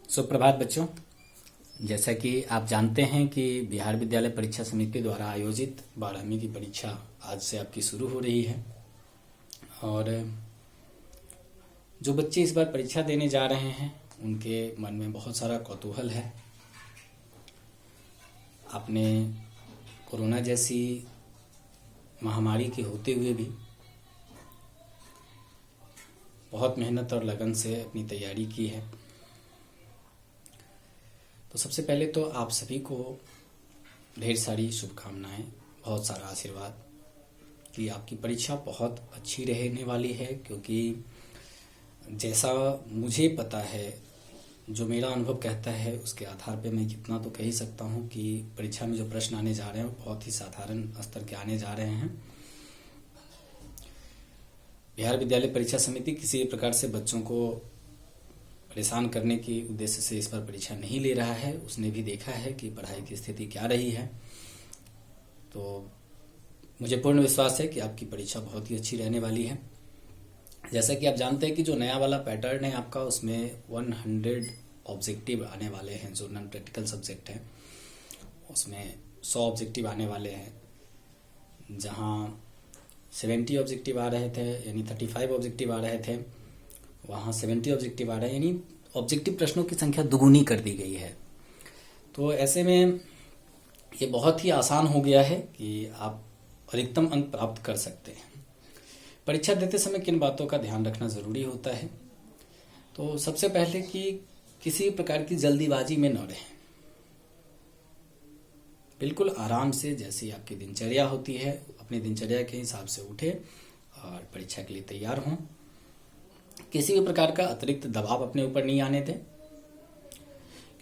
सुप्रभात बच्चों। जैसा कि आप जानते हैं कि बिहार विद्यालय परीक्षा समिति द्वारा आयोजित 12वीं की परीक्षा आज से आपकी शुरू हो रही है। और जो बच्चे इस बार परीक्षा देने जा रहे हैं उनके मन में बहुत सारा कौतूहल है। आपने कोरोना जैसी महामारी के होते हुए भी बहुत मेहनत और लगन से अपनी तैयारी की है। तो सबसे पहले तो आप सभी को ढेर सारी शुभकामनाएं, बहुत सारा आशीर्वाद कि आपकी परीक्षा बहुत अच्छी रहने वाली है। क्योंकि जैसा मुझे पता है, जो मेरा अनुभव कहता है, उसके आधार पे मैं कितना तो कह ही सकता हूँ कि परीक्षा में जो प्रश्न आने जा रहे हैं वो बहुत ही साधारण स्तर के आने जा रहे हैं। बिहार विद्यालय परीक्षा समिति किसी प्रकार से बच्चों को परेशान करने के उद्देश्य से इस बार परीक्षा नहीं ले रहा है। उसने भी देखा है कि पढ़ाई की स्थिति क्या रही है। तो मुझे पूर्ण विश्वास है कि आपकी परीक्षा बहुत ही अच्छी रहने वाली है। जैसा कि आप जानते हैं कि जो नया वाला पैटर्न है आपका, उसमें 100 ऑब्जेक्टिव आने वाले हैं। जो नॉन प्रैक्टिकल सब्जेक्ट है उसमें 100 ऑब्जेक्टिव आने वाले हैं। जहां 70 ऑब्जेक्टिव आ रहे थे, यानी 35 ऑब्जेक्टिव आ रहे थे, वहाँ 70 ऑब्जेक्टिव आ रहे हैं, यानी ऑब्जेक्टिव प्रश्नों की संख्या दुगुनी कर दी गई है। तो ऐसे में ये बहुत ही आसान हो गया है कि आप अधिकतम अंक प्राप्त कर सकते हैं। परीक्षा देते समय किन बातों का ध्यान रखना ज़रूरी होता है? तो सबसे पहले कि किसी प्रकार की जल्दीबाजी में न रहें। बिल्कुल आराम से, जैसी आपकी दिनचर्या होती है, अपनी दिनचर्या के हिसाब से उठे और परीक्षा के लिए तैयार हों। किसी भी प्रकार का अतिरिक्त दबाव अपने ऊपर नहीं आने दें,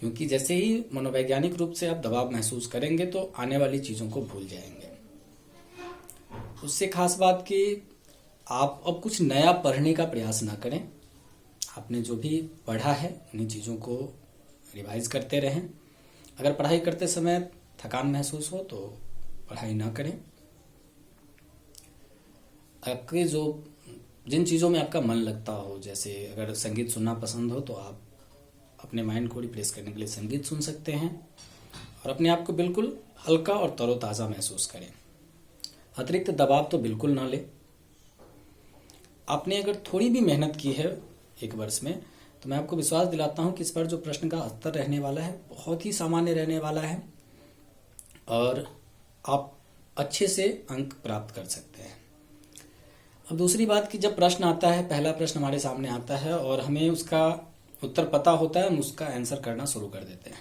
क्योंकि जैसे ही मनोवैज्ञानिक रूप से आप दबाव महसूस करेंगे तो आने वाली चीज़ों को भूल जाएंगे। उससे खास बात कि आप अब कुछ नया पढ़ने का प्रयास ना करें। आपने जो भी पढ़ा है उन्हीं चीज़ों को रिवाइज करते रहें। अगर पढ़ाई करते समय थकान महसूस हो तो पढ़ाई ना करें। आपके जिन चीज़ों में आपका मन लगता हो, जैसे अगर संगीत सुनना पसंद हो तो आप अपने माइंड को रिफ्रेश करने के लिए संगीत सुन सकते हैं और अपने आप को बिल्कुल हल्का और तरोताज़ा महसूस करें। अतिरिक्त दबाव तो बिल्कुल ना लें। आपने अगर थोड़ी भी मेहनत की है एक वर्ष में, तो मैं आपको विश्वास दिलाता हूं कि इस बार जो प्रश्न का स्तर रहने वाला है बहुत ही सामान्य रहने वाला है और आप अच्छे से अंक प्राप्त कर सकते हैं। अब दूसरी बात कि जब प्रश्न आता है, पहला प्रश्न हमारे सामने आता है और हमें उसका उत्तर पता होता है, हम उसका आंसर करना शुरू कर देते हैं।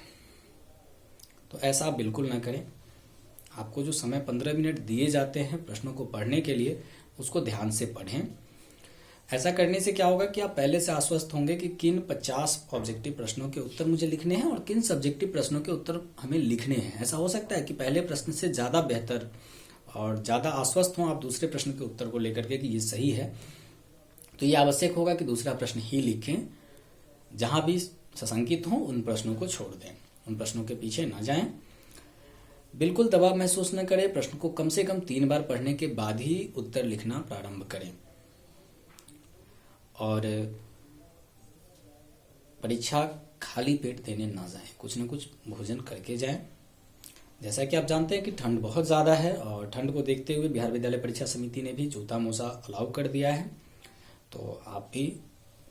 तो ऐसा आप बिल्कुल ना करें। आपको जो समय 15 मिनट दिए जाते हैं प्रश्नों को पढ़ने के लिए, उसको ध्यान से पढ़ें। ऐसा करने से क्या होगा कि आप पहले से आश्वस्त होंगे कि किन 50 ऑब्जेक्टिव प्रश्नों के उत्तर मुझे लिखने हैं और किन सब्जेक्टिव प्रश्नों के उत्तर हमें लिखने हैं। ऐसा हो सकता है कि पहले प्रश्न से ज़्यादा बेहतर और ज़्यादा आश्वस्त हों आप दूसरे प्रश्न के उत्तर को लेकर के कि ये सही है, तो ये आवश्यक होगा कि दूसरा प्रश्न ही लिखें। जहां भी सशंकित हों उन प्रश्नों को छोड़ दें, उन प्रश्नों के पीछे ना जाएं। बिल्कुल दबाव महसूस न करें। प्रश्न को कम से कम 3 बार पढ़ने के बाद ही उत्तर लिखना प्रारंभ करें और परीक्षा खाली पेट देने ना जाएं, कुछ न कुछ भोजन करके जाएं। जैसा कि आप जानते हैं कि ठंड बहुत ज़्यादा है और ठंड को देखते हुए बिहार विद्यालय परीक्षा समिति ने भी जूता मोजा अलाउ कर दिया है। तो आप भी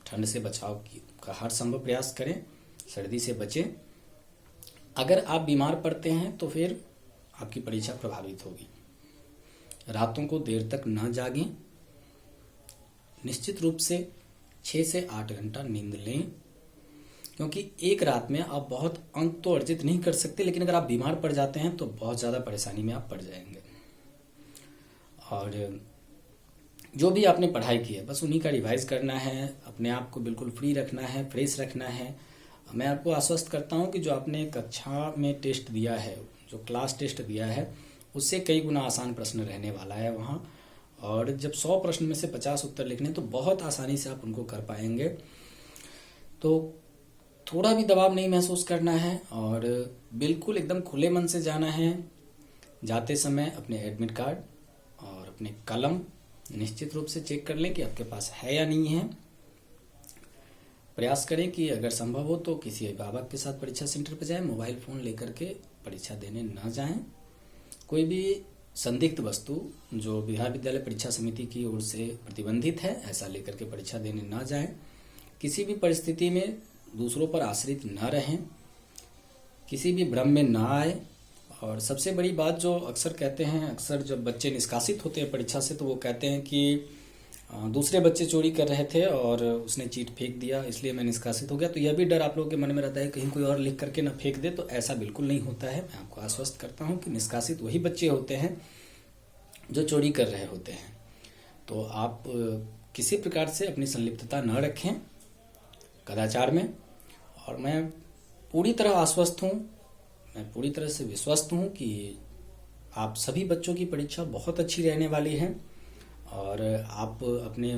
ठंड से बचाव का हर संभव प्रयास करें, सर्दी से बचें। अगर आप बीमार पड़ते हैं तो फिर आपकी परीक्षा प्रभावित होगी। रातों को देर तक न जागें। निश्चित रूप से 6 से 8 घंटा नींद लें, क्योंकि एक रात में आप बहुत अंक तो अर्जित नहीं कर सकते, लेकिन अगर आप बीमार पड़ जाते हैं तो बहुत ज़्यादा परेशानी में आप पड़ जाएंगे। और जो भी आपने पढ़ाई की है बस उन्हीं का रिवाइज करना है, अपने आप को बिल्कुल फ्री रखना है, फ्रेश रखना है। मैं आपको आश्वस्त करता हूं कि जो आपने कक्षा में टेस्ट दिया है, जो क्लास टेस्ट दिया है, उससे कई गुना आसान प्रश्न रहने वाला है वहाँ। और जब 100 प्रश्न में से 50 उत्तर लिखने तो बहुत आसानी से आप उनको कर पाएंगे। तो थोड़ा भी दबाव नहीं महसूस करना है और बिल्कुल एकदम खुले मन से जाना है। जाते समय अपने एडमिट कार्ड और अपने कलम निश्चित रूप से चेक कर लें कि आपके पास है या नहीं है। प्रयास करें कि अगर संभव हो तो किसी अभिभावक के साथ परीक्षा सेंटर पर जाएं, मोबाइल फ़ोन लेकर के परीक्षा देने न जाएं। कोई भी संदिग्ध वस्तु जो बिहार विद्यालय परीक्षा समिति की ओर से प्रतिबंधित है, ऐसा लेकर के परीक्षा देने न जाएं। किसी भी परिस्थिति में दूसरों पर आश्रित न रहें, किसी भी भ्रम में न आए। और सबसे बड़ी बात जो अक्सर कहते हैं, अक्सर जब बच्चे निष्कासित होते हैं परीक्षा से, तो वो कहते हैं कि दूसरे बच्चे चोरी कर रहे थे और उसने चीट फेंक दिया इसलिए मैं निष्कासित हो गया। तो यह भी डर आप लोगों के मन में रहता है कहीं कोई और लिख करके ना फेंक दे। तो ऐसा बिल्कुल नहीं होता है। मैं आपको आश्वस्त करता हूँ कि निष्कासित वही बच्चे होते हैं जो चोरी कर रहे होते हैं। तो आप किसी प्रकार से अपनी संलिप्तता न रखें कदाचार में। और मैं पूरी तरह आश्वस्त हूँ, मैं पूरी तरह से विश्वस्त हूँ कि आप सभी बच्चों की परीक्षा बहुत अच्छी रहने वाली है। और आप अपने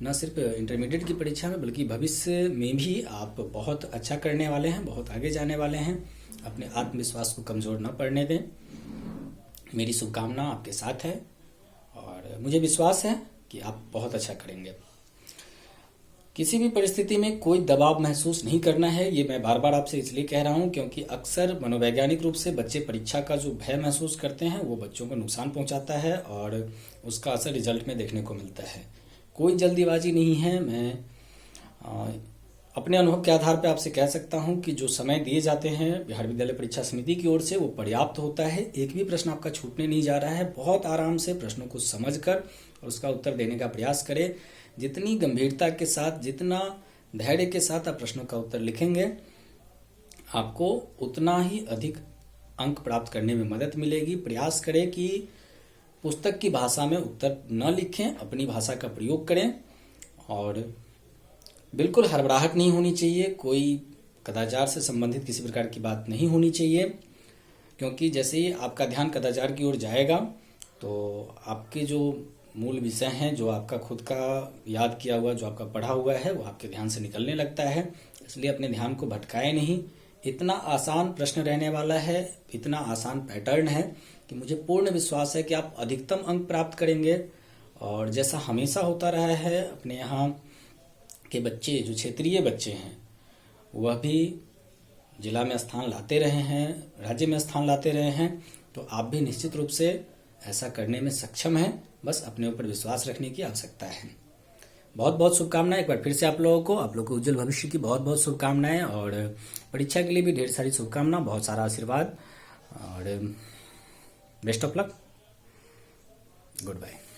न सिर्फ इंटरमीडिएट की परीक्षा में बल्कि भविष्य में भी आप बहुत अच्छा करने वाले हैं, बहुत आगे जाने वाले हैं। अपने आत्मविश्वास को कमज़ोर न पड़ने दें। मेरी शुभकामना आपके साथ है और मुझे विश्वास है कि आप बहुत अच्छा करेंगे। किसी भी परिस्थिति में कोई दबाव महसूस नहीं करना है। ये मैं बार बार आपसे इसलिए कह रहा हूँ क्योंकि अक्सर मनोवैज्ञानिक रूप से बच्चे परीक्षा का जो भय महसूस करते हैं वो बच्चों को नुकसान पहुंचाता है और उसका असर रिजल्ट में देखने को मिलता है। कोई जल्दीबाजी नहीं है। मैं अपने अनुभव के आधार पर आपसे कह सकता हूँ कि जो समय दिए जाते हैं बिहार विद्यालय परीक्षा समिति की ओर से वो पर्याप्त होता है। एक भी प्रश्न आपका छूटने नहीं जा रहा है। बहुत आराम से प्रश्नों को समझकर और उसका उत्तर देने का प्रयास करें। जितनी गंभीरता के साथ, जितना धैर्य के साथ आप प्रश्नों का उत्तर लिखेंगे, आपको उतना ही अधिक अंक प्राप्त करने में मदद मिलेगी। प्रयास करें कि पुस्तक की भाषा में उत्तर न लिखें, अपनी भाषा का प्रयोग करें। और बिल्कुल हड़बड़ाहट नहीं होनी चाहिए। कोई कदाचार से संबंधित किसी प्रकार की बात नहीं होनी चाहिए, क्योंकि जैसे ही आपका ध्यान कदाचार की ओर जाएगा तो आपके जो मूल विषय हैं, जो आपका खुद का याद किया हुआ, जो आपका पढ़ा हुआ है, वो आपके ध्यान से निकलने लगता है। इसलिए अपने ध्यान को भटकाए नहीं। इतना आसान प्रश्न रहने वाला है, इतना आसान पैटर्न है कि मुझे पूर्ण विश्वास है कि आप अधिकतम अंक प्राप्त करेंगे। और जैसा हमेशा होता रहा है, अपने यहाँ के बच्चे, जो क्षेत्रीय बच्चे हैं, वह भी जिला में स्थान लाते रहे हैं, राज्य में स्थान लाते रहे हैं। तो आप भी निश्चित रूप से ऐसा करने में सक्षम हैं। बस अपने ऊपर विश्वास रखने की आवश्यकता है। बहुत बहुत शुभकामनाएं एक बार फिर से आप लोगों को उज्जवल भविष्य की बहुत बहुत शुभकामनाएं और परीक्षा के लिए भी ढेर सारी शुभकामना, बहुत सारा आशीर्वाद और best of luck. Good bye.